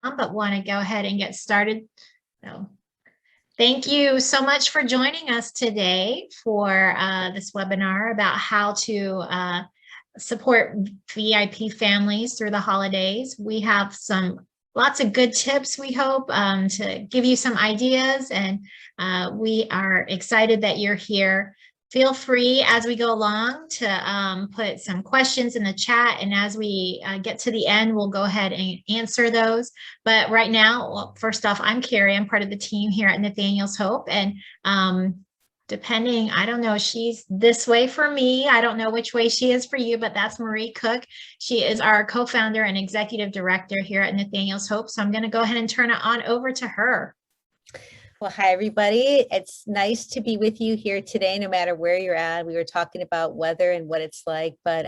but want to go ahead and get started. So thank you so much for joining us today for this webinar about how to support VIP families through the holidays. We have lots of good tips, we hope, to give you some ideas, and we are excited that you're here. Feel free as we go along to put some questions in the chat, and as we get to the end, we'll go ahead and answer those. But right now, well, first off, I'm Carrie. I'm part of the team here at Nathaniel's Hope, and depending, I don't know, she's this way for me. I don't know which way she is for you, but that's Marie Cook. She is our co-founder and executive director here at Nathaniel's Hope. So I'm going to go ahead and turn it on over to her. Well, hi, everybody. It's nice to be with you here today, no matter where you're at. We were talking about weather and what it's like, but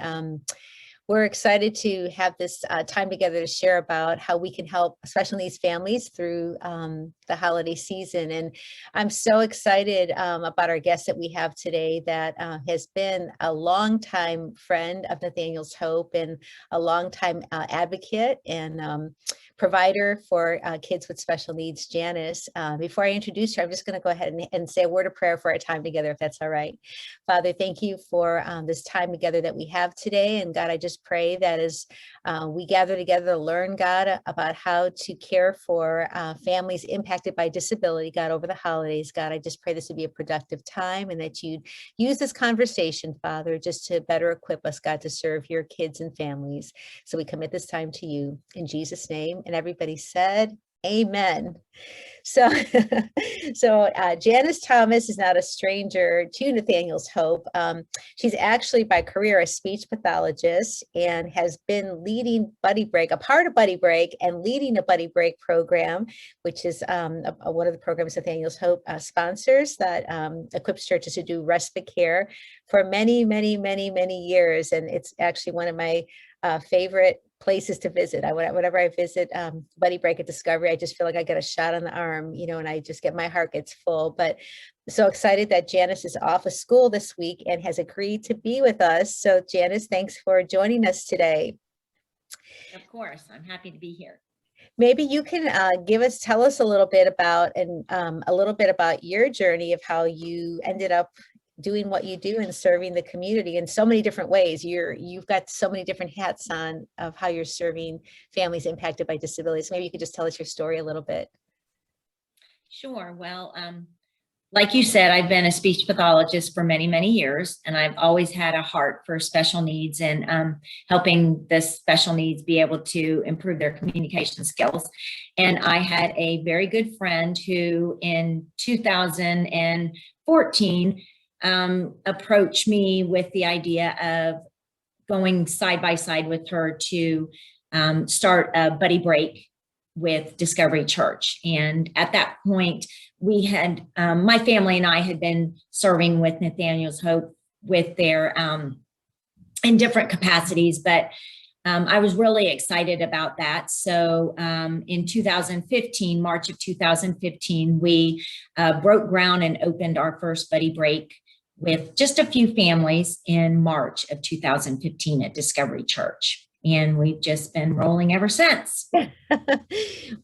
we're excited to have this time together to share about how we can help special needs families through the holiday season. And I'm so excited about our guest that we have today that has been a longtime friend of Nathaniel's Hope and a longtime advocate and provider for kids with special needs, Janice. Before I introduce her, I'm just going to go ahead and say a word of prayer for our time together, if that's all right. Father, thank you for this time together that we have today. And God, I just pray that as we gather together to learn, God, about how to care for families impacted by disability, God, over the holidays, God, I just pray this would be a productive time and that you'd use this conversation, Father, just to better equip us, God, to serve your kids and families. So we commit this time to you in Jesus' name. And everybody said, amen. So, Janice Thomas is not a stranger to Nathaniel's Hope. She's actually by career a speech pathologist and has been leading Buddy Break, a part of Buddy Break, and leading a Buddy Break program, which is one of the programs Nathaniel's Hope sponsors that equips churches to do respite care for many, many, many, many years. And it's actually one of my favorite places to visit. Whenever I visit Buddy Break at Discovery, I just feel like I get a shot on the arm, and I just my heart gets full. But so excited that Janice is off of school this week and has agreed to be with us. So Janice, thanks for joining us today. Of course, I'm happy to be here. Maybe you can tell us a little bit about your journey of how you ended up doing what you do and serving the community in so many different ways. You've got so many different hats on of how you're serving families impacted by disabilities. Maybe you could just tell us your story a little bit. Sure. Well, like you said, I've been a speech pathologist for many, many years, and I've always had a heart for special needs and helping the special needs be able to improve their communication skills. And I had a very good friend who in 2014 approached me with the idea of going side by side with her to start a Buddy Break with Discovery Church. And at that point, we had, my family and I had been serving with Nathaniel's Hope with their, in different capacities, but I was really excited about that. So in 2015, March of 2015, we broke ground and opened our first Buddy Break with just a few families in March of 2015 at Discovery Church. And we've just been rolling ever since.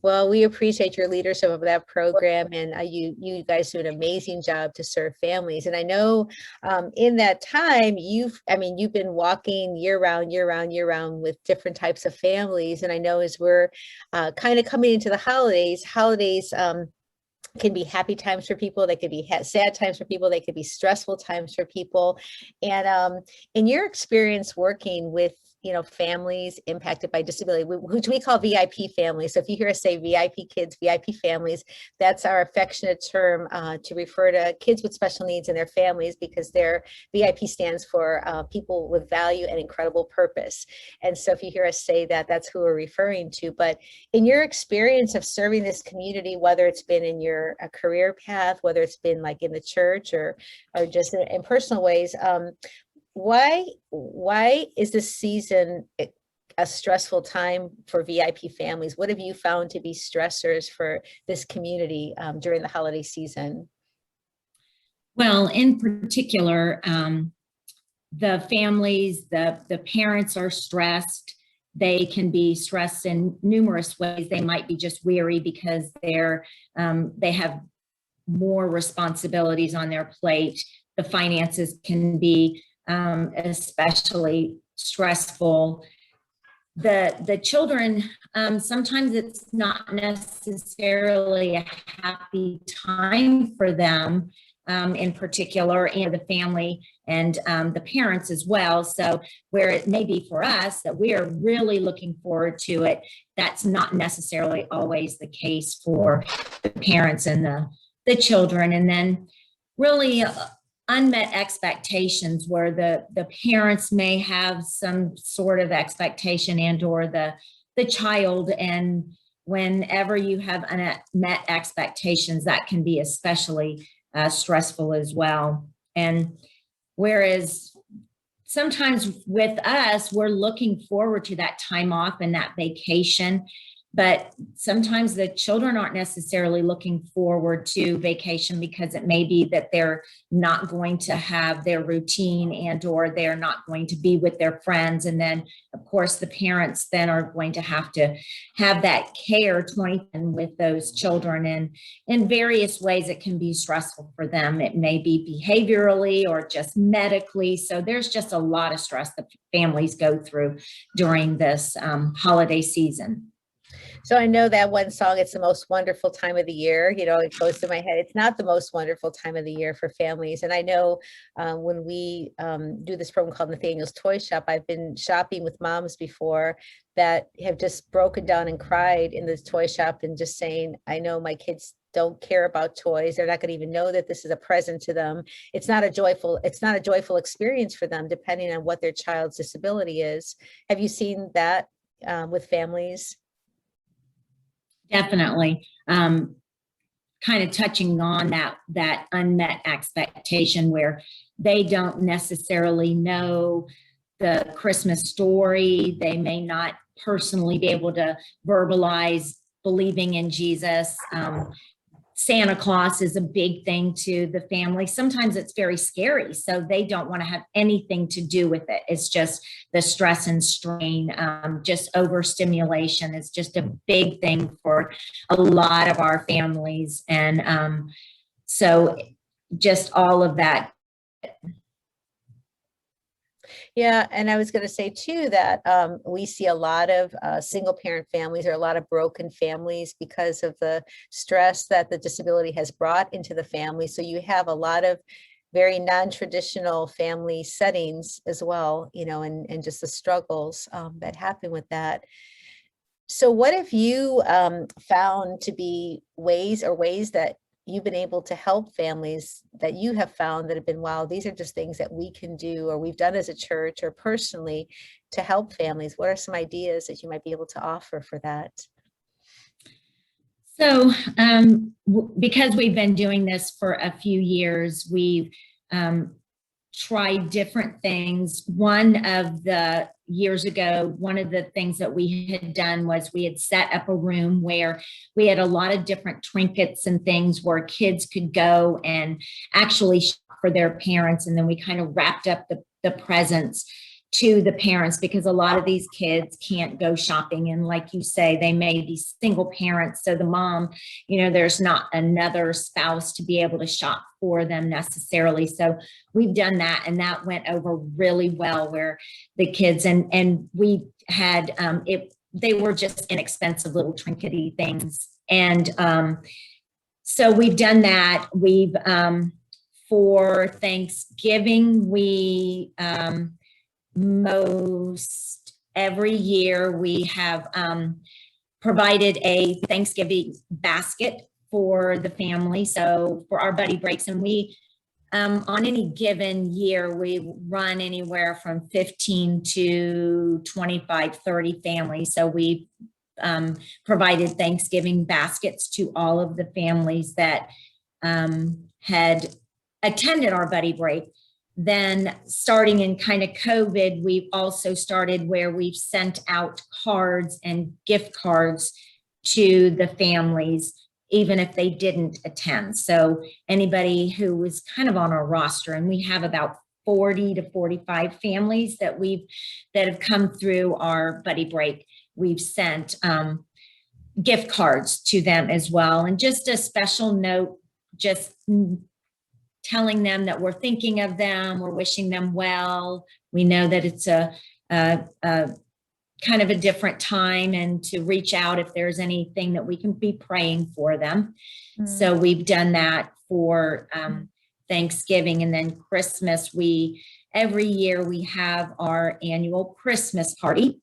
Well, we appreciate your leadership of that program, and you guys do an amazing job to serve families. And I know in that time, you've been walking year round with different types of families. And I know as we're kind of coming into the holidays can be happy times for people. They could be sad times for people. They could be stressful times for people. And in your experience working with families impacted by disability, which we call VIP families. So if you hear us say VIP kids, VIP families, that's our affectionate term to refer to kids with special needs and their families, because their VIP stands for people with value and incredible purpose. And so if you hear us say that, that's who we're referring to. But in your experience of serving this community, whether it's been in your career path, whether it's been like in the church or just in personal ways, why is this season a stressful time for VIP families? What have you found to be stressors for this community during the holiday season? Well, in particular, the families, the parents are stressed. they can be stressed in numerous ways. They might be just weary because they have more responsibilities on their plate. The finances can be especially stressful. The children, sometimes it's not necessarily a happy time for them, in particular, and the family and the parents as well. So where it may be for us that we are really looking forward to it, that's not necessarily always the case for the parents and the children. And then really unmet expectations where the parents may have some sort of expectation and or the child. And whenever you have unmet expectations, that can be especially stressful as well. And whereas sometimes with us, we're looking forward to that time off and that vacation, but sometimes the children aren't necessarily looking forward to vacation because it may be that they're not going to have their routine and or they're not going to be with their friends. And then of course the parents then are going to have that care 24/7 with those children. And in various ways it can be stressful for them. It may be behaviorally or just medically. So there's just a lot of stress that families go through during this holiday season. So I know that one song, it's the most wonderful time of the year, it goes to my head. It's not the most wonderful time of the year for families. And I know when we do this program called Nathaniel's Toy Shop, I've been shopping with moms before that have just broken down and cried in this toy shop and just saying, I know my kids don't care about toys. They're not going to even know that this is a present to them. It's not a joyful experience for them, depending on what their child's disability is. Have you seen that with families? Definitely. Kind of touching on that unmet expectation where they don't necessarily know the Christmas story. They may not personally be able to verbalize believing in Jesus. Santa Claus is a big thing to the family. Sometimes it's very scary, so they don't want to have anything to do with it. It's just the stress and strain, just overstimulation is just a big thing for a lot of our families. And so just all of that. Yeah, and I was going to say too that we see a lot of single parent families or a lot of broken families because of the stress that the disability has brought into the family. So you have a lot of very non-traditional family settings as well, and just the struggles that happen with that. So what have you found to be ways that you've been able to help families that you have found that have been, wow, these are just things that we can do or we've done as a church or personally to help families? What are some ideas that you might be able to offer for that? So because we've been doing this for a few years, we've tried different things. One of the years ago, one of the things that we had done was we had set up a room where we had a lot of different trinkets and things where kids could go and actually shop for their parents. And then we kind of wrapped up the presents to the parents because a lot of these kids can't go shopping. And like you say, they may be single parents. So the mom, there's not another spouse to be able to shop for them necessarily. So we've done that and that went over really well where the kids and we had, they were just inexpensive little trinkety things. And so we've done that. We've, for Thanksgiving, we, most every year we have provided a Thanksgiving basket for the family. So for our buddy breaks, and we on any given year, we run anywhere from 15 to 25, 30 families. So we provided Thanksgiving baskets to all of the families that had attended our buddy break. Then starting in kind of COVID, we've also started where we've sent out cards and gift cards to the families, even if they didn't attend. So anybody who was kind of on our roster, and we have about 40 to 45 families that have come through our Buddy Break. We've sent gift cards to them as well. And just a special note, just telling them that we're thinking of them, we're wishing them well. We know that it's a kind of a different time, and to reach out if there's anything that we can be praying for them. So we've done that for Thanksgiving. And then Christmas, every year we have our annual Christmas party,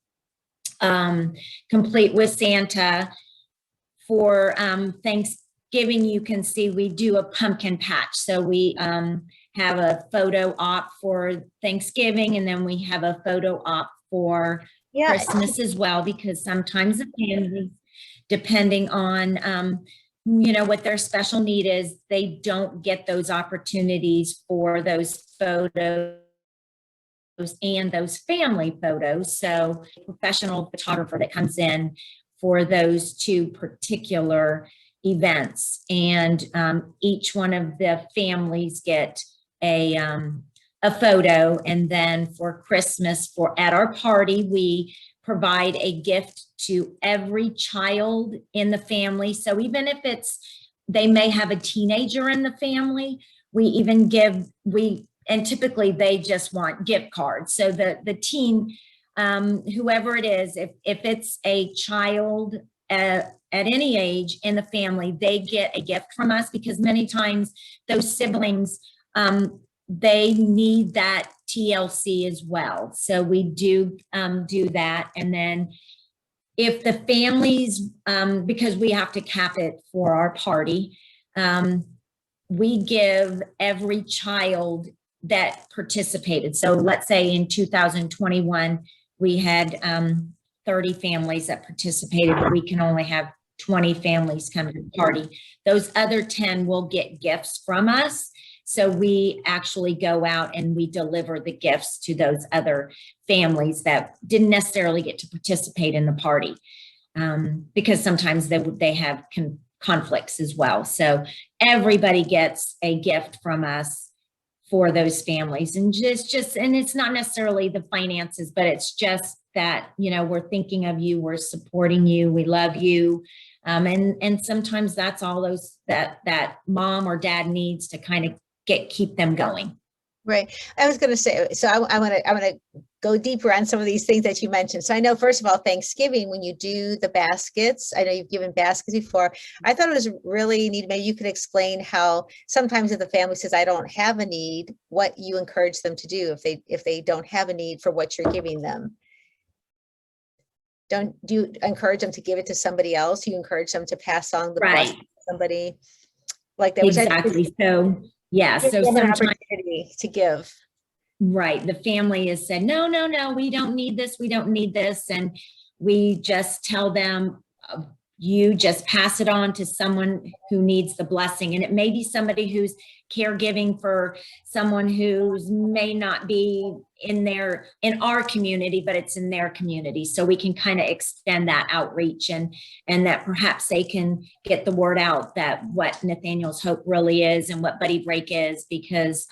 complete with Santa. For Thanksgiving, you can see we do a pumpkin patch. So we have a photo op for Thanksgiving, and then we have a photo op for Christmas as well, because sometimes the families, depending on what their special need is, they don't get those opportunities for those photos and those family photos. So professional photographer that comes in for those two particular events, and each one of the families get a photo. And then for Christmas, at our party, we provide a gift to every child in the family. So even if they may have a teenager in the family, and typically they just want gift cards. So the teen, whoever it is, if it's a child at any age in the family, they get a gift from us, because many times those siblings, they need that TLC as well. So we do that. And then if the families, because we have to cap it for our party, we give every child that participated. So let's say in 2021, we had 30 families that participated, but we can only have 20 families come to the party. Those other 10 will get gifts from us. So we actually go out and we deliver the gifts to those other families that didn't necessarily get to participate in the party, because sometimes they have conflicts as well. So everybody gets a gift from us for those families. And and it's not necessarily the finances, but it's just that, we're thinking of you, we're supporting you, we love you. And sometimes that's all that mom or dad needs to kind of keep them going. Right. I was going to say, so I want to go deeper on some of these things that you mentioned. So I know, first of all, Thanksgiving, when you do the baskets, I know you've given baskets before. I thought it was really neat. Maybe you could explain how sometimes if the family says, I don't have a need, what you encourage them to do if they don't have a need for what you're giving them. Do you encourage them to give it to somebody else? You encourage them to pass on the blessing to somebody like that? Exactly. So yeah. So sometimes to give. Right. The family has said, no, we don't need this. We don't need this. And we just tell them, you just pass it on to someone who needs the blessing. And it may be somebody who's caregiving for someone who's may not be in our community, but it's in their community. So we can kind of extend that outreach and that perhaps they can get the word out that what Nathaniel's Hope really is and what Buddy Break is, because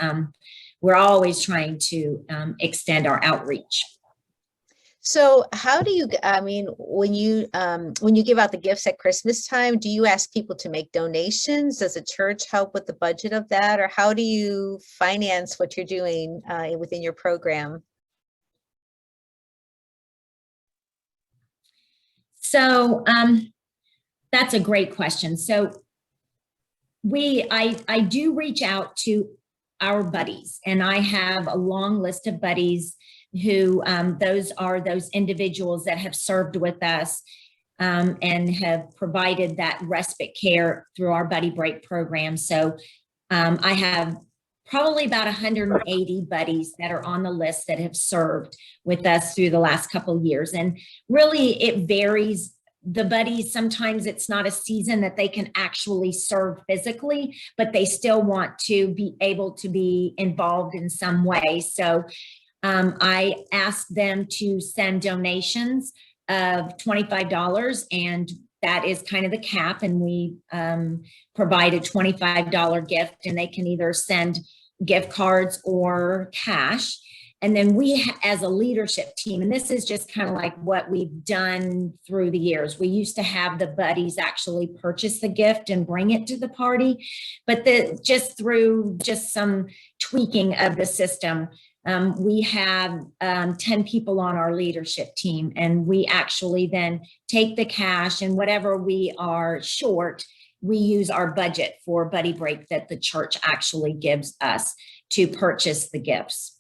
we're always trying to extend our outreach. So how do you, when you give out the gifts at Christmas time, do you ask people to make donations? Does the church help with the budget of that? Or how do you finance what you're doing within your program? So that's a great question. So I do reach out to our buddies, and I have a long list of buddies who those are those individuals that have served with us and have provided that respite care through our Buddy Break program. So I have probably about 180 buddies that are on the list that have served with us through the last couple of years. And really it varies. The buddies, sometimes it's not a season that they can actually serve physically, but they still want to be able to be involved in some way. So I asked them to send donations of $25, and that is kind of the cap. And we provide a $25 gift, and they can either send gift cards or cash. And then we, as a leadership team, and this is just kind of like what we've done through the years. We used to have the buddies actually purchase the gift and bring it to the party, but just through just some tweaking of the system, we have 10 people on our leadership team, and we actually then take the cash, and whatever we are short, we use our budget for Buddy Break that the church actually gives us to purchase the gifts.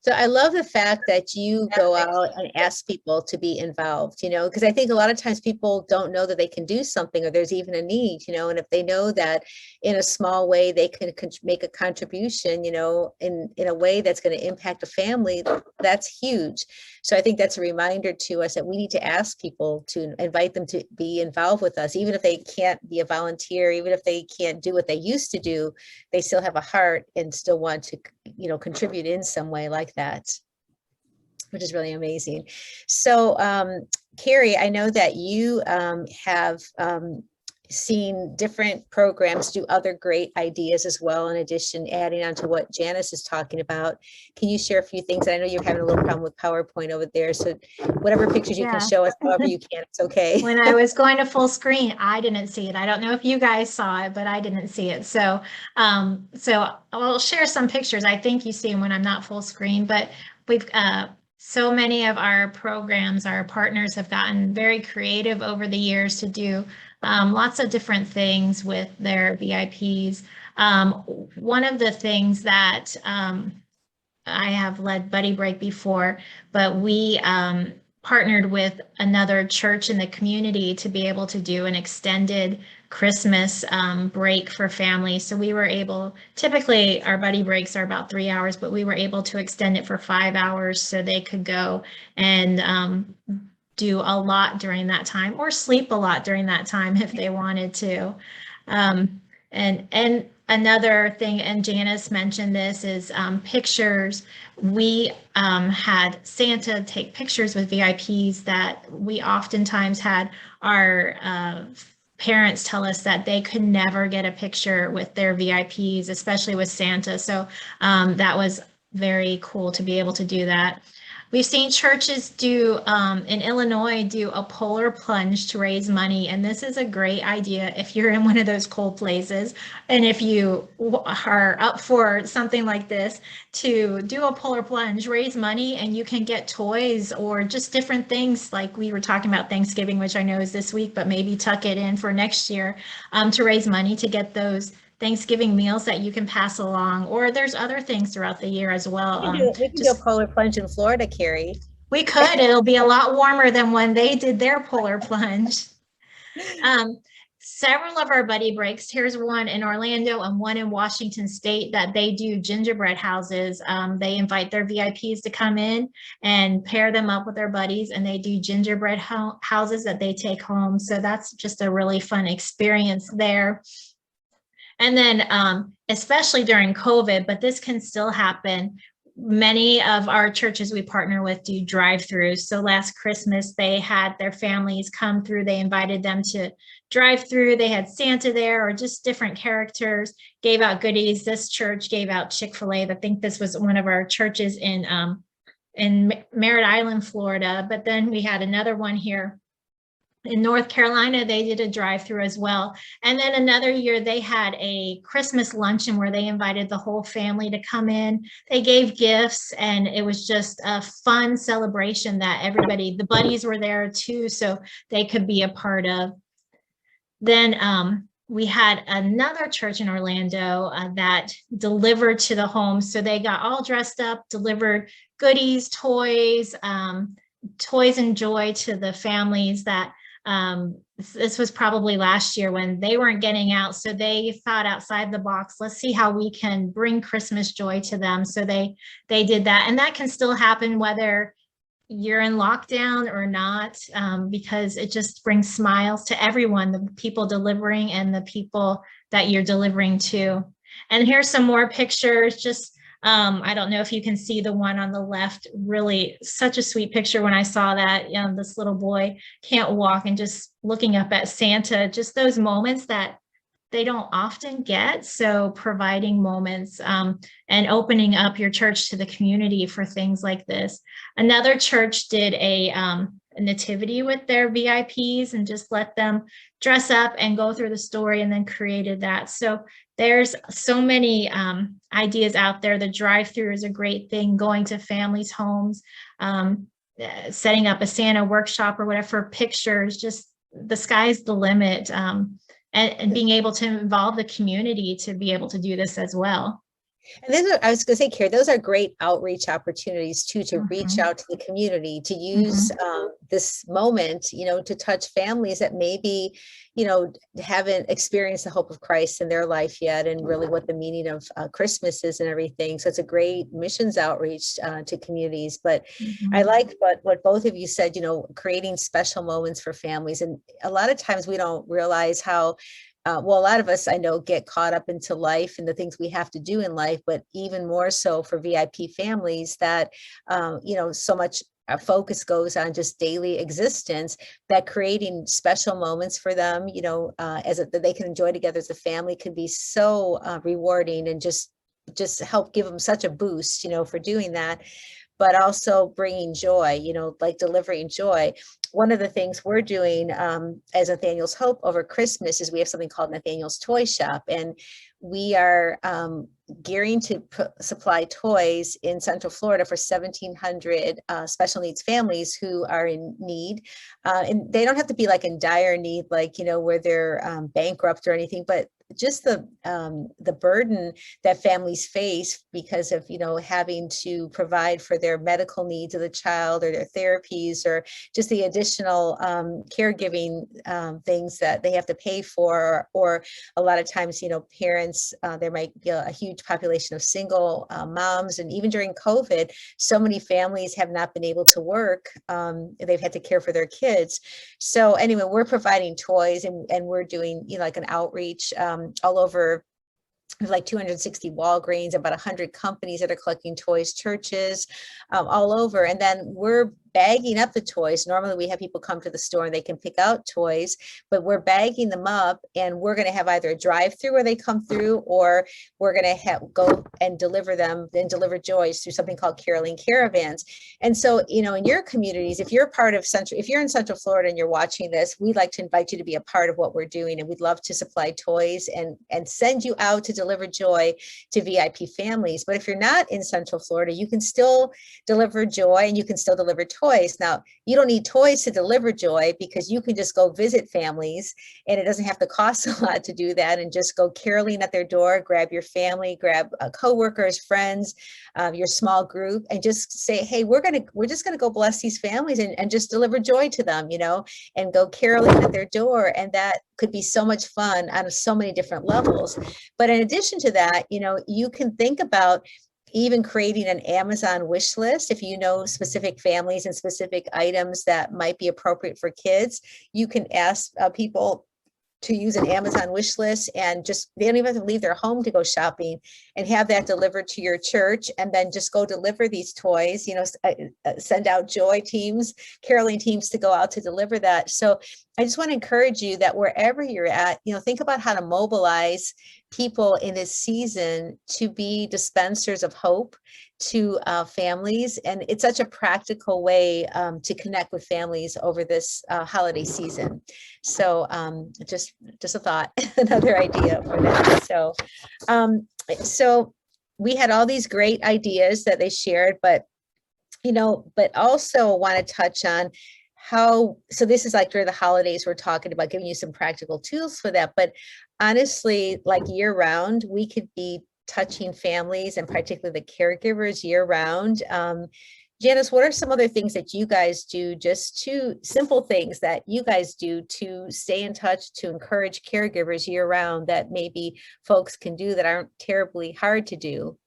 So I love the fact that you go out and ask people to be involved, because I think a lot of times people don't know that they can do something or there's even a need, and if they know that in a small way they can make a contribution, in a way that's going to impact a family, that's huge. So I think that's a reminder to us that we need to ask people to invite them to be involved with us, even if they can't be a volunteer, even if they can't do what they used to do, they still have a heart and still want to, contribute in some way like that, which is really amazing. So, Carrie, I know that you have seen different programs do other great ideas as well, in addition, adding on to what Janice is talking about. Can you share a few things? I know you're having a little problem with PowerPoint over there, so whatever pictures you can show us, however you can, it's okay. When I was going to full screen, I didn't see it. I don't know if you guys saw it, but I didn't see it. So, so I'll share some pictures. I think you see them when I'm not full screen, but we've, so many of our programs, our partners have gotten very creative over the years to do lots of different things with their VIPs. One of the things that I have led Buddy Break before, but we partnered with another church in the community to be able to do an extended Christmas break for families. So we were able, typically our Buddy Breaks are about 3 hours, but we were able to extend it for 5 hours so they could go and do a lot during that time, or sleep a lot during that time if they wanted to. And another thing, and Janice mentioned this, is pictures. We had Santa take pictures with VIPs that we oftentimes had our parents tell us that they could never get a picture with their VIPs, especially with Santa. So that was very cool to be able to do that. We've seen churches do, in Illinois, do a polar plunge to raise money. And this is a great idea if you're in one of those cold places. And if you are up for something like this, to do a polar plunge, raise money, and you can get toys or just different things, like we were talking about Thanksgiving, which I know is this week, but maybe tuck it in for next year, to raise money to get those Thanksgiving meals that you can pass along, or there's other things throughout the year as well. We can do a polar plunge in Florida, Carrie. We could. It'll be a lot warmer than when they did their polar plunge. Several of our Buddy Breaks, here's one in Orlando and one in Washington State, that they do gingerbread houses. They invite their VIPs to come in and pair them up with their buddies, and they do gingerbread houses that they take home. So that's just a really fun experience there. And then, especially during COVID, but this can still happen, many of our churches we partner with do drive-throughs. So last Christmas, they had their families come through. They invited them to drive through. They had Santa there, or just different characters, gave out goodies. This church gave out Chick-fil-A. I think this was one of our churches in Merritt Island, Florida. But then we had another one here in North Carolina. They did a drive-through as well. And then another year they had a Christmas luncheon where they invited the whole family to come in. They gave gifts, and it was just a fun celebration that everybody, the buddies were there too, so they could be a part of. Then we had another church in Orlando that delivered to the home. So they got all dressed up, delivered goodies, toys, toys and joy to the families that this was probably last year when they weren't getting out. So they thought outside the box, let's see how we can bring Christmas joy to them. So they did that. And that can still happen whether you're in lockdown or not, because it just brings smiles to everyone, the people delivering and the people that you're delivering to. And here's some more pictures. Just I don't know if you can see the one on the left, really such a sweet picture when I saw that. This little boy can't walk and just looking up at Santa, just those moments that they don't often get. So providing moments and opening up your church to the community for things like this. Another church did a nativity with their VIPs and just let them dress up and go through the story, and then created that. So there's so many ideas out there. The drive-through is a great thing, going to families' homes, setting up a Santa workshop or whatever for pictures. Just the sky's the limit. And being able to involve the community to be able to do this as well. And those are, I was going to say, Carrie, those are great outreach opportunities too, to reach out to the community, to use this moment, to touch families that maybe, haven't experienced the hope of Christ in their life yet, and really what the meaning of Christmas is and everything. So it's a great missions outreach to communities. But I like what both of you said, creating special moments for families. And a lot of times we don't realize how well, a lot of us, I know, get caught up into life and the things we have to do in life, but even more so for VIP families that, so much focus goes on just daily existence, that creating special moments for them, that they can enjoy together as a family can be so rewarding, and just help give them such a boost, for doing that. But also bringing joy, like delivering joy. One of the things we're doing as Nathaniel's Hope over Christmas is we have something called Nathaniel's Toy Shop, and we are gearing to supply toys in Central Florida for 1,700 special needs families who are in need. And they don't have to be like in dire need, like, where they're bankrupt or anything, but just the burden that families face because of, having to provide for their medical needs of the child or their therapies, or just the additional caregiving things that they have to pay for. Or a lot of times, parents, there might be a huge population of single moms. And even during COVID, so many families have not been able to work. They've had to care for their kids. So anyway, we're providing toys, and we're doing, like an outreach all over, like 260 Walgreens, about 100 companies that are collecting toys, churches, all over. And then we're bagging up the toys. Normally we have people come to the store and they can pick out toys, but we're bagging them up, and we're going to have either a drive-through where they come through, or we're going to go and deliver them and deliver joys through something called Caroling Caravans. And so, in your communities, if you're part of if you're in Central Florida and you're watching this, we'd like to invite you to be a part of what we're doing. And we'd love to supply toys and send you out to deliver joy to VIP families. But if you're not in Central Florida, you can still deliver joy, and you can still deliver toys. Now, you don't need toys to deliver joy, because you can just go visit families, and it doesn't have to cost a lot to do that, and just go caroling at their door, grab your family, grab coworkers, friends, your small group, and just say, hey, we're just going to go bless these families and just deliver joy to them, and go caroling at their door. And that could be so much fun on so many different levels. But in addition to that, you can think about even creating an Amazon wish list. If you know specific families and specific items that might be appropriate for kids, you can ask people to use an Amazon wish list, and just, they don't even have to leave their home to go shopping, and have that delivered to your church, and then just go deliver these toys, send out joy teams, caroling teams to go out to deliver that. So I just want to encourage you that wherever you're at, think about how to mobilize people in this season to be dispensers of hope to families. And it's such a practical way to connect with families over this holiday season. So just a thought, another idea for that. So we had all these great ideas that they shared, but also want to touch on so this is like during the holidays, we're talking about giving you some practical tools for that. But honestly, like year round, we could be touching families, and particularly the caregivers, year round. Janice, what are some other things that you guys do, just simple things that you guys do to stay in touch, to encourage caregivers year round, that maybe folks can do that aren't terribly hard to do?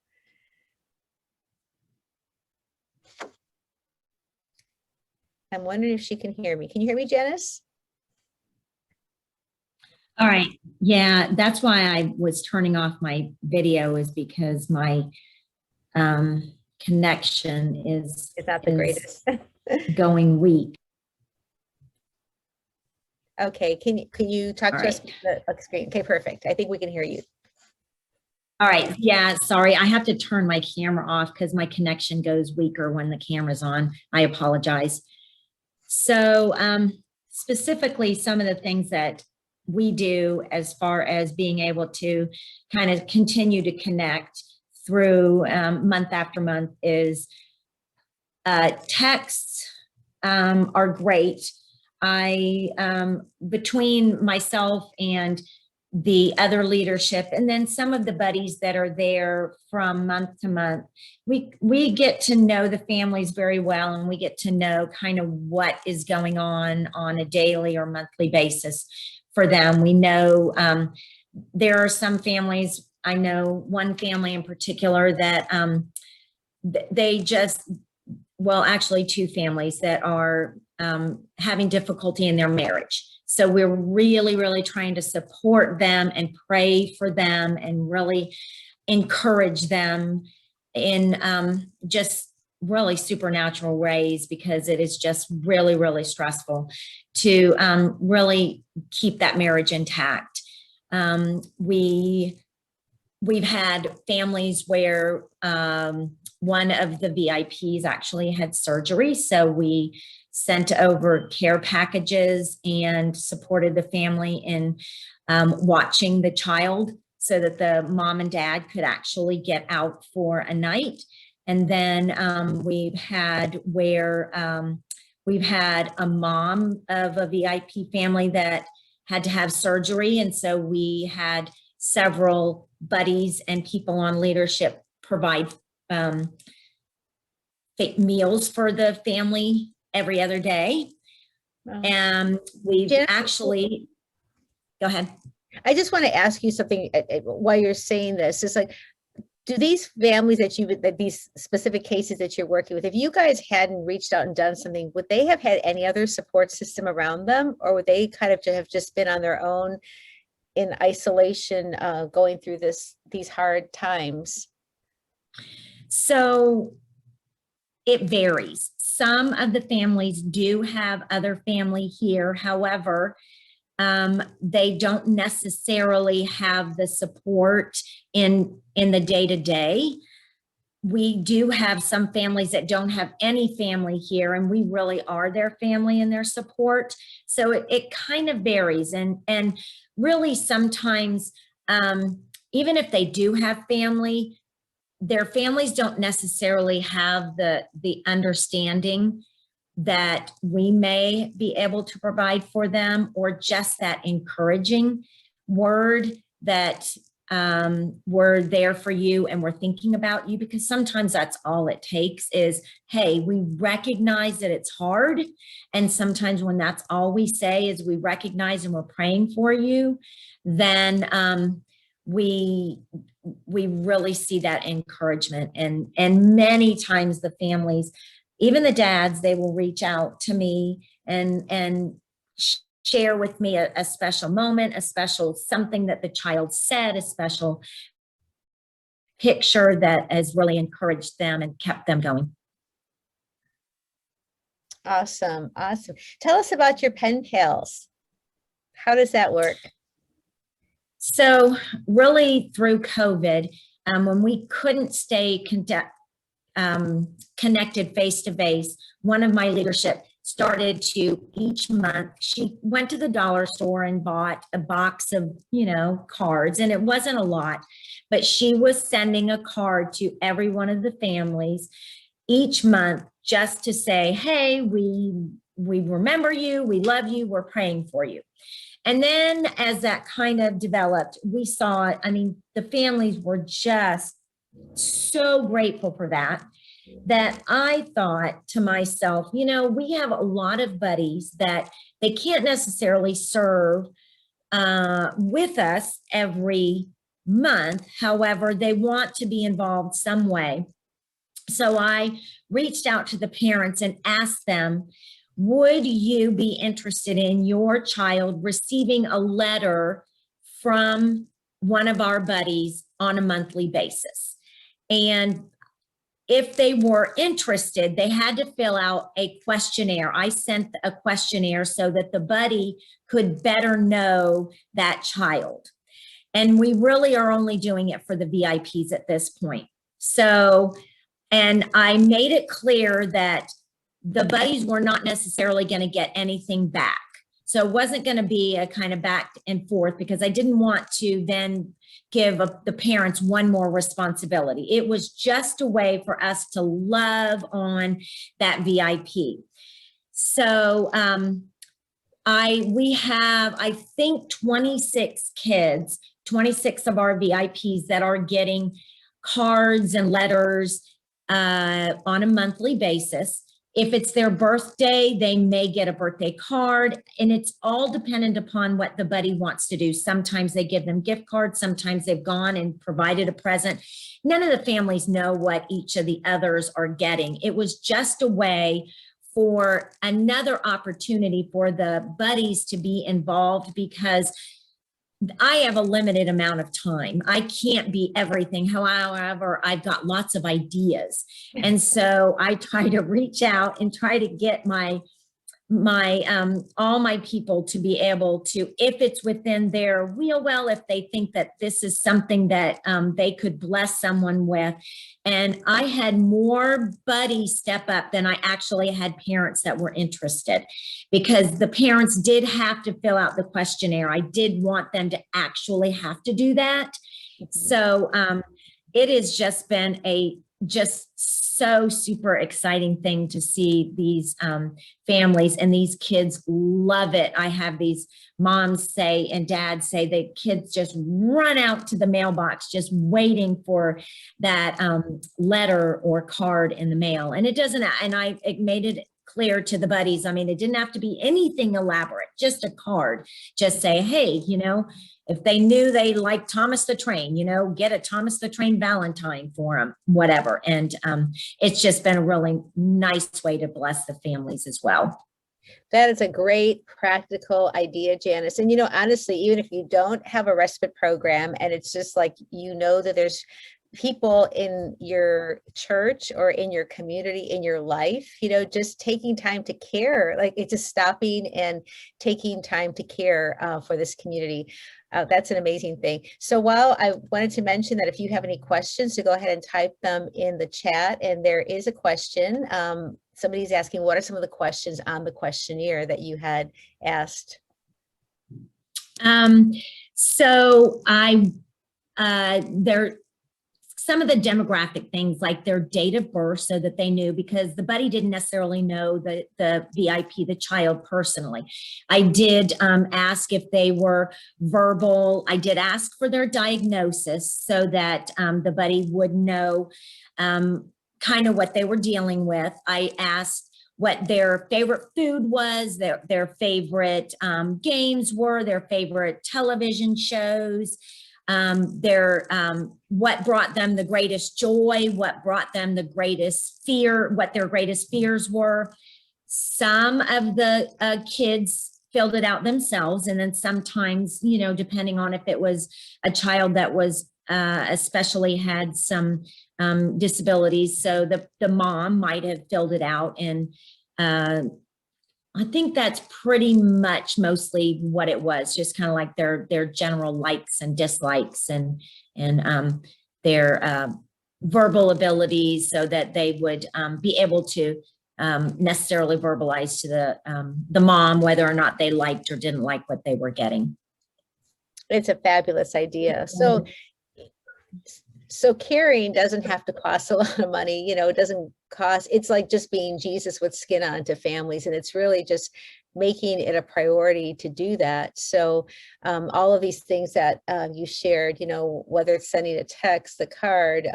I'm wondering if she can hear me. Can you hear me, Janice? All right. Yeah, that's why I was turning off my video, is because my connection is not the greatest. going weak. Okay, can you talk All to us right. with the screen? Okay, perfect. I think we can hear you. All right. Yeah, sorry. I have to turn my camera off because my connection goes weaker when the camera's on. I apologize. So specifically, some of the things that we do as far as being able to kind of continue to connect through month after month is texts are great. I between myself and the other leadership, and then some of the buddies that are there from month to month, we get to know the families very well, and we get to know kind of what is going on a daily or monthly basis for them. We know there are some families. I know one family in particular that they just, well, actually two families that are having difficulty in their marriage. So we're really, really trying to support them and pray for them and really encourage them in just really supernatural ways, because it is just really, really stressful to really keep that marriage intact. We've had families where one of the VIPs actually had surgery. So we sent over care packages and supported the family in watching the child so that the mom and dad could actually get out for a night. And then we've had a mom of a VIP family that had to have surgery. And so we had several buddies and people on leadership provide meals for the family every other day. Wow. And we've Jen- actually, go ahead. I just want to ask you something while you're saying this. It's like, do these families that these specific cases that you're working with, if you guys hadn't reached out and done something, would they have had any other support system around them, or would they kind of have just been on their own in isolation, going through these hard times? So it varies. Some of the families do have other family here. However, they don't necessarily have the support in the day-to-day. We do have some families that don't have any family here, and we really are their family and their support. So it kind of varies. And really sometimes, even if they do have family, their families don't necessarily have the understanding that we may be able to provide for them, or just that encouraging word that we're there for you and we're thinking about you. Because sometimes that's all it takes is, hey, we recognize that it's hard. And sometimes when that's all we say is we recognize and we're praying for you, then we really see that encouragement. And many times the families, even the dads, they will reach out to me and share with me a special moment, a special something that the child said, a special picture that has really encouraged them and kept them going. Awesome. Tell us about your pen pals. How does that work? So really through COVID, when we couldn't stay connected face to face, one of my leadership started to each month, she went to the dollar store and bought a box of, cards, and it wasn't a lot, but she was sending a card to every one of the families each month just to say, hey, we remember you, we love you, we're praying for you. And then as that kind of developed, we saw, the families were just so grateful for that I thought to myself, we have a lot of buddies that they can't necessarily serve with us every month. However, they want to be involved some way. So I reached out to the parents and asked them, would you be interested in your child receiving a letter from one of our buddies on a monthly basis? And if they were interested, they had to fill out a questionnaire. I sent a questionnaire so that the buddy could better know that child. And we really are only doing it for the VIPs at this point. So, and I made it clear that the buddies were not necessarily going to get anything back. So it wasn't going to be a kind of back and forth, because I didn't want to then give the parents one more responsibility. It was just a way for us to love on that VIP. So we have, I think, 26 kids, 26 of our VIPs that are getting cards and letters on a monthly basis. If it's their birthday, they may get a birthday card, and it's all dependent upon what the buddy wants to do. Sometimes they give them gift cards. Sometimes they've gone and provided a present. None of the families know what each of the others are getting. It was just a way for another opportunity for the buddies to be involved, because I have a limited amount of time. I can't be everything. However, I've got lots of ideas. And so I try to reach out and try to get all my people to be able to, if it's within their wheel well, if they think that this is something that they could bless someone with. And I had more buddies step up than I actually had parents that were interested, because the parents did have to fill out the questionnaire. I did want them to actually have to do that. So it has just been so super exciting thing to see these families, and these kids love it. I have these moms say and dads say the kids just run out to the mailbox just waiting for that letter or card in the mail. And it doesn't, and I made it clear to the buddies. I mean, it didn't have to be anything elaborate, just a card. Just say, hey, if they knew they liked Thomas the Train, get a Thomas the Train Valentine for them, whatever. And it's just been a really nice way to bless the families as well. That is a great practical idea, Janice. And, honestly, even if you don't have a respite program, and it's just like, that there's people in your church or in your community, in your life, just taking time to care, like it's just stopping and taking time to care for this community. That's an amazing thing. So while I wanted to mention that if you have any questions, to go ahead and type them in the chat. And there is a question. Somebody's asking, what are some of the questions on the questionnaire that you had asked? So some of the demographic things, like their date of birth, so that they knew, because the buddy didn't necessarily know the VIP, the child, personally. I did ask if they were verbal. I did ask for their diagnosis so that the buddy would know kind of what they were dealing with. I asked what their favorite food was, their favorite games were, their favorite television shows, what brought them the greatest joy, what brought them the greatest fear, what their greatest fears were. Some of the kids filled it out themselves. And then sometimes, depending on if it was a child that was especially had some disabilities. So the mom might have filled it out. And I think that's pretty much mostly what it was, just kind of like their general likes and dislikes and their verbal abilities, so that they would be able to necessarily verbalize to the mom whether or not they liked or didn't like what they were getting. It's a fabulous idea. So caring doesn't have to cost a lot of money, it doesn't cost, it's like just being Jesus with skin on to families. And it's really just making it a priority to do that. So all of these things that you shared, whether it's sending a text, the card,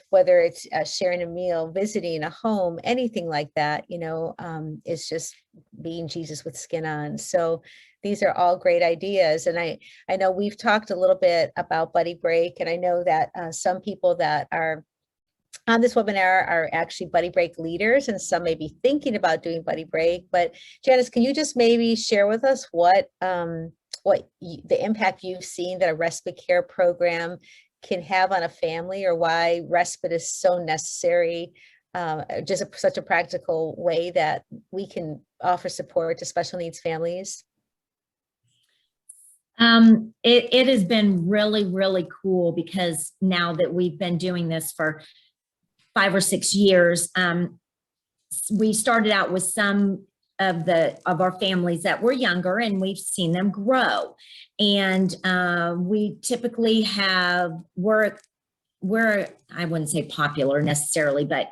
whether it's sharing a meal, visiting a home, anything like that, it's just being Jesus with skin on. So these are all great ideas. And I know we've talked a little bit about Buddy Break, and I know that some people that are on this webinar are actually Buddy Break leaders, and some may be thinking about doing Buddy Break. But Janice, can you just maybe share with us what the impact you've seen that a respite care program can have on a family, or why respite is so necessary, such a practical way that we can offer support to special needs families? It has been really, really cool, because now that we've been doing this for 5 or 6 years, we started out with some of our families that were younger, and we've seen them grow. And we typically we're I wouldn't say popular necessarily, but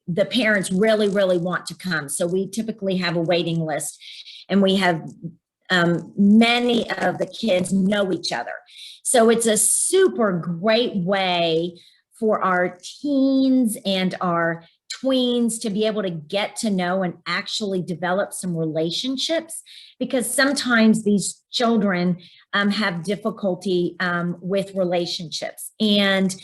the parents really, really want to come. So we typically have a waiting list, and we have many of the kids know each other. So it's a super great way for our teens and our tweens to be able to get to know and actually develop some relationships, because sometimes these children have difficulty with relationships. And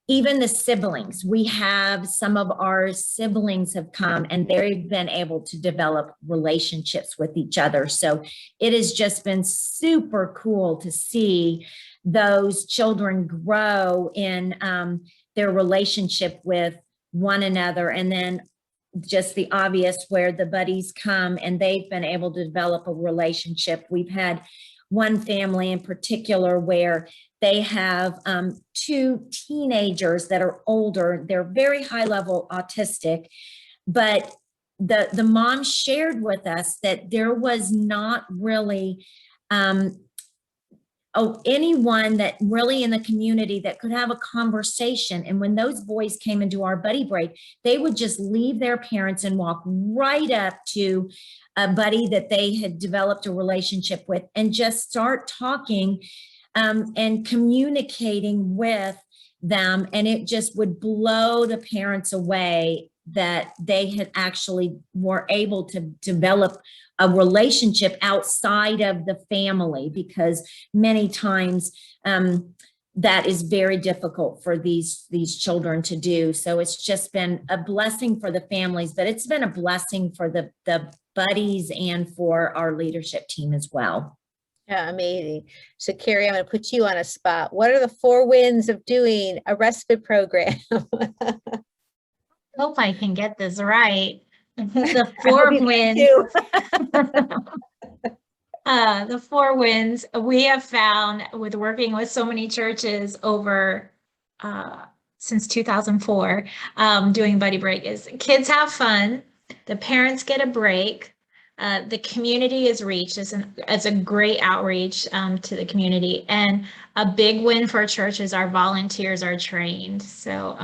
even the siblings, we have some of our siblings have come and they've been able to develop relationships with each other. So it has just been super cool to see those children grow in their relationship with one another. And then just the obvious, where the buddies come and they've been able to develop a relationship. We've had one family in particular where they have 2 teenagers that are older. They're very high level autistic, but the mom shared with us that there was not really anyone that really in the community that could have a conversation. And when those boys came into our buddy break, they would just leave their parents and walk right up to a buddy that they had developed a relationship with and just start talking and communicating with them. And it just would blow the parents away that they had actually were able to develop a relationship outside of the family, because many times that is very difficult for these children to do. So it's just been a blessing for the families, but it's been a blessing for the buddies and for our leadership team as well. Yeah, amazing. So Carrie, I'm going to put you on a spot. What are the 4 wins of doing a respite program? Hope I can get this right. The 4 wins. The 4 wins we have found with working with so many churches over since 2004, doing Buddy Break, is kids have fun, the parents get a break, the community is reached as a great outreach to the community, and a big win for church is our volunteers are trained. So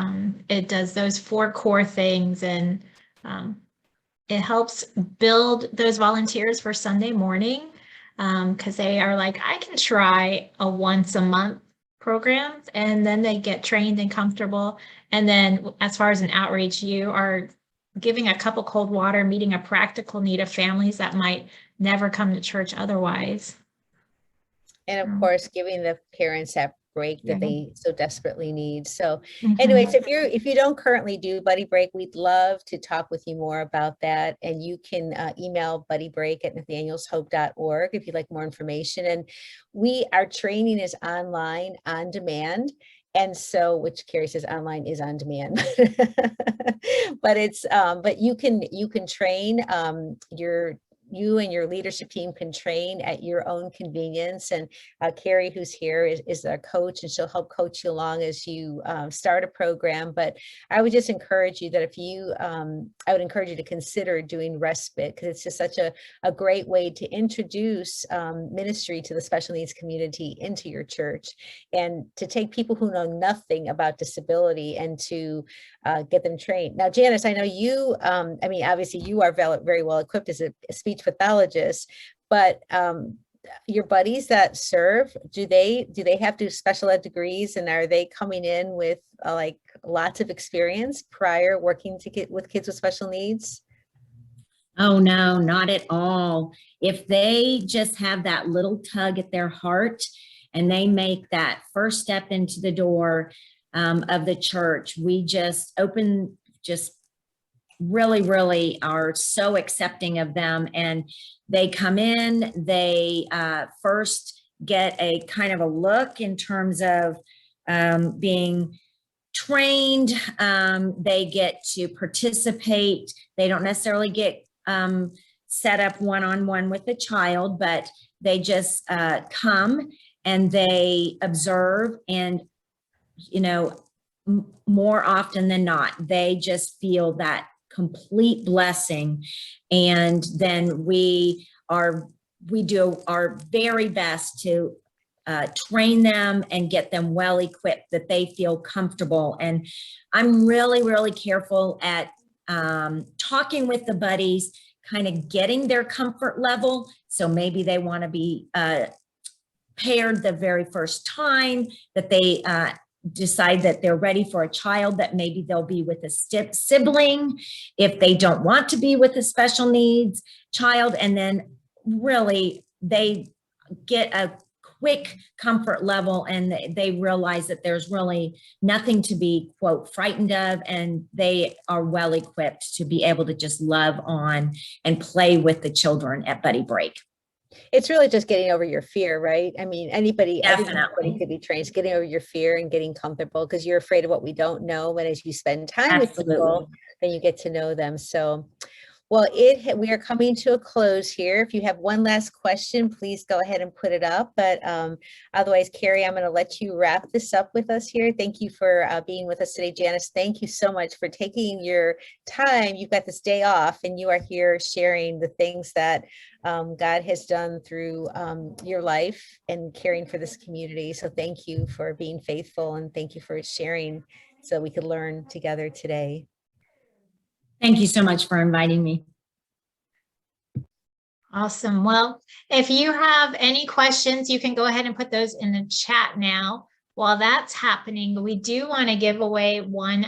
it does those 4 core things, and it helps build those volunteers for Sunday morning, because they are like, I can try a once a month program, and then they get trained and comfortable. And then as far as an outreach, you are giving a cup of cold water, meeting a practical need of families that might never come to church otherwise. And of course, giving the parents that break that they so desperately need. So Mhm. anyways, if you don't currently do Buddy Break, we'd love to talk with you more about that. And you can email buddybreak@nathanielshope.org if you'd like more information. And our training is online on demand. And so, which Carrie says online is on demand, but it's, but you can train you and your leadership team can train at your own convenience. And Carrie, who's here, is a coach, and she'll help coach you along as you start a program. But I would just encourage you that I would encourage you to consider doing respite, because it's just such a great way to introduce ministry to the special needs community into your church, and to take people who know nothing about disability and to get them trained. Now, Janice, I know you, I mean, obviously you are very well equipped as a speech pathologist, but your buddies that serve, do they have to do special ed degrees, and are they coming in with like lots of experience prior working with kids with special needs? Oh, no, not at all. If they just have that little tug at their heart and they make that first step into the door of the church, we just really, really are so accepting of them. And they come in, they first get a kind of a look in terms of being trained. They get to participate. They don't necessarily get set up one-on-one with the child, but they just come and they observe, and more often than not, they just feel that complete blessing. And then we do our very best to train them and get them well equipped, that they feel comfortable. And I'm really, really careful at talking with the buddies, kind of getting their comfort level. So maybe they want to be paired the very first time, that they decide that they're ready for a child, that maybe they'll be with a sibling if they don't want to be with a special needs child. And then really they get a quick comfort level, and they realize that there's really nothing to be, quote, frightened of, and they are well equipped to be able to just love on and play with the children at Buddy Break. It's really just getting over your fear, right? I mean, anybody Definitely could be trained. It's getting over your fear and getting comfortable, because you're afraid of what we don't know. But as you spend time with people, then you get to know them. So, well, we are coming to a close here. If you have one last question, please go ahead and put it up. But otherwise, Carrie, I'm going to let you wrap this up with us here. Thank you for being with us today. Janice, thank you so much for taking your time. You've got this day off, and you are here sharing the things that God has done through your life and caring for this community. So thank you for being faithful, and thank you for sharing so we could learn together today. Thank you so much for inviting me. Awesome. Well, if you have any questions, you can go ahead and put those in the chat now. While that's happening, we do want to give away one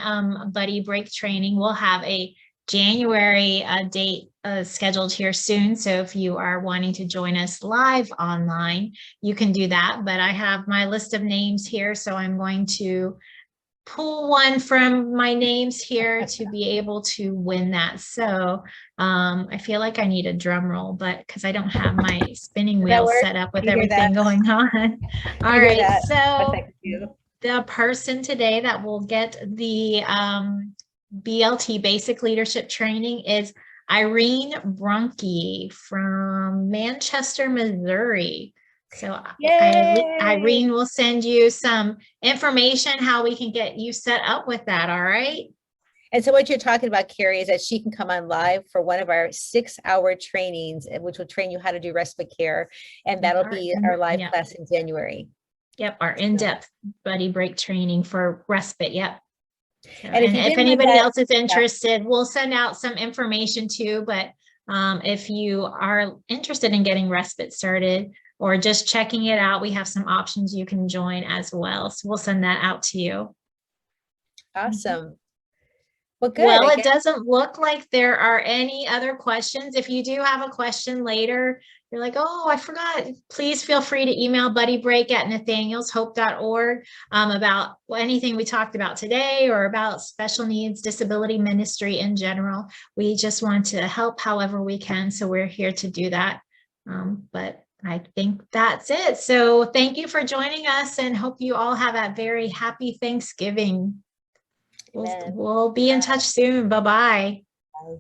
Buddy Break training. We'll have a January date scheduled here soon. So if you are wanting to join us live online, you can do that. But I have my list of names here, so I'm going to pull one from my names here to be able to win that. So I feel like I need a drum roll, but because I don't have my spinning wheel set up with everything going on. All right, so the person today that will get the BLT Basic Leadership Training is Irene Brunke from Manchester, Missouri. So Irene will send you some information how we can get you set up with that. All right. And so what you're talking about, Carrie, is that she can come on live for one of our 6-hour trainings, which will train you how to do respite care. And that'll be our live class in January. Yep. Our in-depth Buddy Break training for respite. Yep. So, and if anybody else is interested, we'll send out some information too. But if you are interested in getting respite started, or just checking it out, we have some options you can join as well. So we'll send that out to you. Awesome. Well, good. Well, it doesn't look like there are any other questions. If you do have a question later, you're like, oh, I forgot, please feel free to email buddybreak@nathanielshope.org about anything we talked about today, or about special needs disability ministry in general. We just want to help however we can. So we're here to do that. But I think that's it. So thank you for joining us, and hope you all have a very happy Thanksgiving. We'll be in touch soon. Bye-bye. Bye.